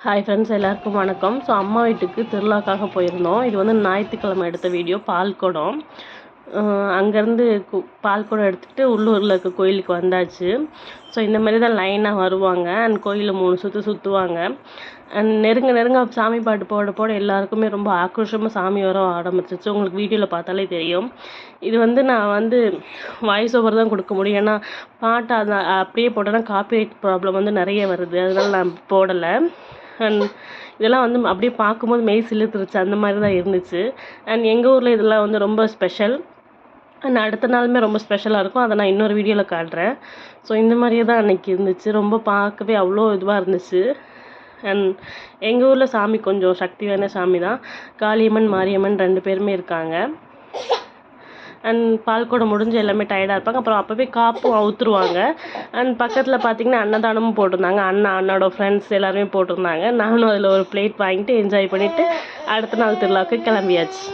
Hi friends, எல்லாருக்கும் வணக்கம். So அம்மா வீட்டுக்கு திருவிழாக்காக போயிருந்தோம். இது வந்து ஞாயிற்றுக்கிழமை எடுத்த வீடியோ. பால்குடம் அங்கேருந்து பால்குடம் எடுத்துகிட்டு உள்ளூரில் இருக்க கோயிலுக்கு வந்தாச்சு. ஸோ இந்த மாதிரி தான் லைனாக வருவாங்க அண்ட் கோயிலில் 3 சுற்று சுற்றுவாங்க. அண்ட் நெருங்க சாமி பாட்டு போட எல்லாருக்குமே ரொம்ப ஆக்ரோஷமாக சாமி வர ஆரம்பிச்சிச்சு. உங்களுக்கு வீடியோவில் பார்த்தாலே தெரியும். இது வந்து நான் வந்து வாய்ஸ் ஓவர் தான் கொடுக்க முடியும். ஏன்னா பாட்டு அதை அப்படியே போட்டோன்னா காப்பிரைட் ப்ராப்ளம் வந்து நிறைய வருது. அதனால நான் போடலை. அண்ட் இதெல்லாம் வந்து அப்படியே பார்க்கும்போது மெய் சிலுத்துருச்சு. அந்த மாதிரி தான் இருந்துச்சு. அண்ட் எங்கள் ஊரில் இதெல்லாம் வந்து ரொம்ப ஸ்பெஷல். அண்ட் அடுத்த நாளுமே ரொம்ப ஸ்பெஷலாக இருக்கும். அதை நான் இன்னொரு வீடியோவில் காட்டுறேன். ஸோ இந்த மாதிரியே தான் அன்றைக்கி இருந்துச்சு. ரொம்ப பார்க்கவே அவ்வளோ இதுவாக இருந்துச்சு. அண்ட் எங்கள் ஊரில் சாமி கொஞ்சம் சக்தி வாய்ந்த சாமி தான். காளியம்மன் மாரியம்மன் 2 பேருமே இருக்காங்க. அண்ட் பால்குடம் முடிஞ்சு எல்லாமே டயர்டாக இருப்பாங்க. அப்புறம் அப்போவே காப்பும் அவுத்துருவாங்க. அண்ட் பக்கத்தில் பார்த்திங்கன்னா அன்னதானமும் போட்டிருந்தாங்க. அண்ணனோட ஃப்ரெண்ட்ஸ் எல்லாருமே போட்டிருந்தாங்க. நானும் அதில் ஒரு பிளேட் வாங்கிட்டு என்ஜாய் பண்ணிவிட்டு அடுத்த நாள் திருவிழாவுக்கு கிளம்பியாச்சு.